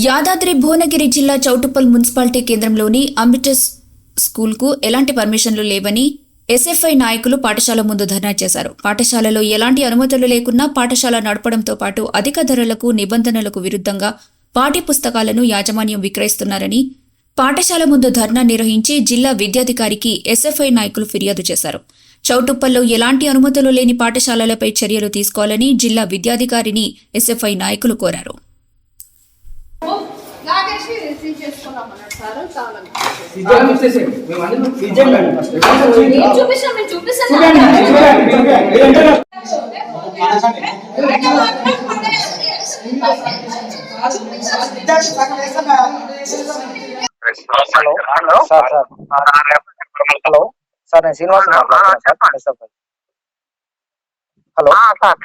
యాదాద్రి భువనగిరి జిల్లా చౌటుప్పల్ మున్సిపాలిటీ కేంద్రంలోని అంబిటస్ స్కూల్కు ఎలాంటి పర్మిషన్లు లేవని ఎస్ఎఫ్ఐ నాయకులు పాఠశాల ముందు ధర్నా చేశారు. పాఠశాలలో ఎలాంటి అనుమతులు లేకున్నా పాఠశాల నడపడంతో పాటు అధిక ధరలకు నిబంధనలకు విరుద్ధంగా పాఠ్య పుస్తకాలను యాజమాన్యం విక్రయిస్తున్నారని పాఠశాల ముందు ధర్నా నిర్వహించి జిల్లా విద్యాధికారికి ఎస్ఎఫ్ఐ నాయకులు ఫిర్యాదు చేశారు. చౌటుప్పల్లో ఎలాంటి అనుమతులు లేని పాఠశాలలపై చర్యలు తీసుకోవాలని జిల్లా విద్యాధికారిని ఎస్ఎఫ్ఐ నాయకులు కోరారు. హలో సార్, నేను శ్రీనివాస్ మాట్లాడుతున్నాను సార్. హలో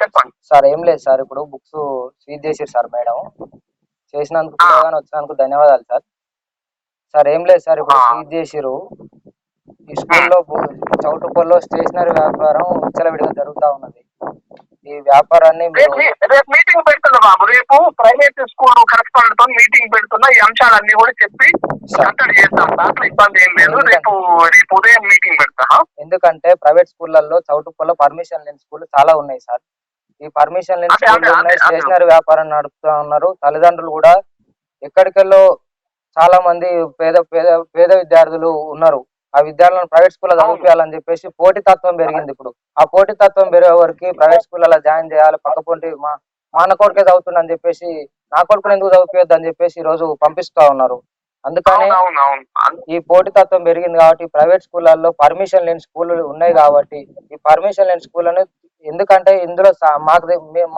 చెప్పండి సార్. ఏం లేదు సార్, ఇప్పుడు బుక్స్ సీజ్ చేసారు సార్ మేడం. చేసినందుకు వచ్చినందుకు ధన్యవాదాలు సార్. సార్ ఏం లేదు సార్, ఇప్పుడు సీజ్ చేసిరు. ఈ స్కూల్లో చౌటుప్పల్లో స్టేషనరీ వ్యాపారం విచ్చలవిడిగా జరుగుతూ ఉన్నది. ఈ వ్యాపారాన్ని రేపు మీటింగ్ పెడుతున్నా బాబు. రేపు ప్రైవేట్ స్కూల్ కరెస్పాండెంట్ తో మీటింగ్ పెడుతున్నా. ఈ అంశాలన్నీ కూడా చెప్పి కట్టడి చేస్తాం. దాంట్లో ఇబ్బంది ఏం లేదు. రేపు ఉదయం మీటింగ్ పెడతా. ఎందుకంటే ప్రైవేట్ స్కూళ్లలో చౌటుప్పల్లో పర్మిషన్ లేని స్కూల్ చాలా ఉన్నాయి సార్. ఈ పర్మిషన్ లేని స్టేషనరీ వ్యాపారం నడుపుతా ఉన్నారు. తల్లిదండ్రులు కూడా ఎక్కడికెళ్ళో చాలా మంది పేద విద్యార్థులు ఉన్నారు. ఆ విద్యార్థులను ప్రైవేట్ స్కూల్లో చదివించాలని చెప్పేసి పోటీ తత్వం పెరిగింది. ఇప్పుడు ఆ పోటీ తత్వం పెరిగే వరకు ప్రైవేట్ స్కూల్లో జాయిన్ చేయాలి, పక్కపొంటి మా అన్న కొడుకే చదువుతుందని చెప్పేసి నా కొడుకుని ఎందుకు చదివిపోయొద్దు అని చెప్పేసి ఈ రోజు పంపిస్తా ఉన్నారు. అందుకని ఈ పోటీ తత్వం పెరిగింది కాబట్టి ప్రైవేట్ స్కూళ్ళల్లో పర్మిషన్ లేని స్కూళ్ళు ఉన్నాయి కాబట్టి ఈ పర్మిషన్ లేని స్కూళ్ళను, ఎందుకంటే ఇందులో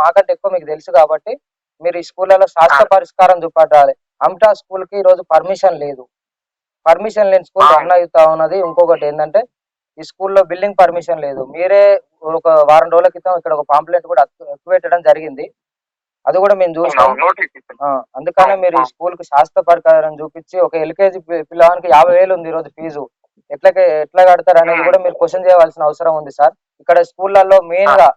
మాకంటే ఎక్కువ మీకు తెలుసు కాబట్టి మీరు ఈ స్కూళ్ళలో శాశ్వత పరిష్కారం చూపట్టాలి. అమిటా స్కూల్ కి ఈ రోజు పర్మిషన్ లేదు. పర్మిషన్ లేని స్కూల్ రన్ అవుతా ఉన్నది. ఇంకొకటి ఏంటంటే ఈ స్కూల్లో బిల్డింగ్ పర్మిషన్ లేదు. మీరే ఒక వారం రోజుల క్రితం ఇక్కడ ఒక పాంప్లెట్ కూడా పెట్టడం జరిగింది. అది కూడా మేము చూసాం. అందుకనే మీరు ఈ స్కూల్ కి శాశ్వత పరిష్కారం చూపించి ఒక ఎల్కేజీ పిల్లవానికి 50,000 ఉంది ఈ రోజు ఫీజు. ఎట్లా కడతారు అనేది కూడా మీరు క్వశ్చన్ చేయవలసిన అవసరం ఉంది సార్. ఇక్కడ స్కూళ్ళల్లో మెయిన్ గా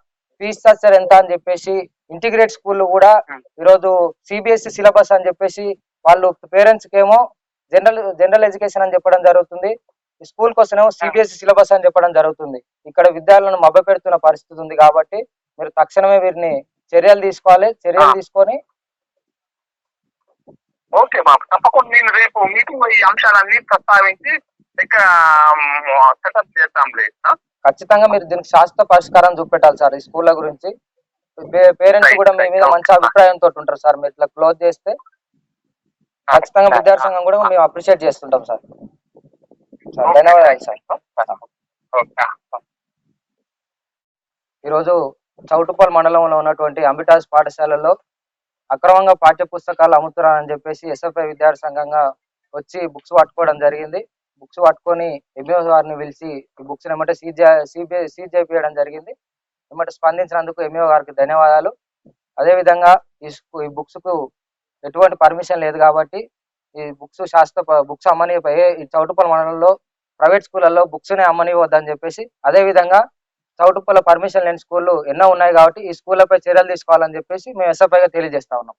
ఫీజ్ స్ట్రక్చర్ ఎంత అని చెప్పేసి ఇంటిగ్రేట్ స్కూల్ కూడా ఈరోజు సిబిఎస్ఈ సిలబస్ అని చెప్పేసి వాళ్ళు పేరెంట్స్ కి ఏమో జనరల్ ఎడ్యుకేషన్ అని చెప్పడం జరుగుతుంది. స్కూల్ కోసమేమో సిబిఎస్ఈ సిలబస్ అని చెప్పడం జరుగుతుంది. ఇక్కడ విద్యార్థులను మభ్యపెడుతున్న పరిస్థితి ఉంది కాబట్టి మీరు తక్షణమే వీరిని చర్యలు తీసుకోవాలి. చర్యలు తీసుకొని ఓకే బాబు, తప్పకుండా నేను రేపు మీటింగ్ ఈ అంశాలన్నీ ప్రస్తావించి సెటప్ చేద్దాం. ఖచ్చితంగా మీరు దీనికి శాశ్వత పరిష్కారం చూపెట్టాలి సార్. ఈ స్కూళ్ళ గురించి పేరెంట్స్ కూడా మీ మీద మంచి అభిప్రాయంతో ఉంటారు సార్. మీరు ఇట్లా క్లోజ్ చేస్తే ఖచ్చితంగా విద్యార్థి సంఘం కూడా మేము అప్రిషియేట్ చేస్తుంటాం సార్. ధన్యవాదాలు సార్. ఈరోజు చౌటుప్పల్ మండలంలో ఉన్నటువంటి అంబిటాస్ పాఠశాలలో అక్రమంగా పాఠ్య పుస్తకాలు అమ్ముతున్నారని చెప్పేసి ఎస్ఎఫ్ఐ విద్యార్థి సంఘంగా వచ్చి బుక్స్ పట్టుకోవడం జరిగింది. బుక్స్ పట్టుకొని ఎంఈఓ గారిని పిలిచి ఈ బుక్స్ ఏమంటే సీజ్ చేయించడం జరిగింది. ఏమంటే స్పందించినందుకు ఎంఈఓ గారికి ధన్యవాదాలు. అదేవిధంగా ఈ బుక్స్ కు ఎటువంటి పర్మిషన్ లేదు కాబట్టి ఈ బుక్స్ అమ్మనిపోయి ఈ చౌటుప్పల్ మండలంలో ప్రైవేట్ స్కూళ్ళల్లో బుక్స్ నే అమ్మనివద్దని చెప్పేసి, అదేవిధంగా చౌటుప్పల్ పర్మిషన్ లేని స్కూళ్ళు ఎన్నో ఉన్నాయి కాబట్టి ఈ స్కూళ్ళపై చర్యలు తీసుకోవాలని చెప్పేసి మేము ఎస్ఎఫ్ఐగా తెలియజేస్తా ఉన్నాం.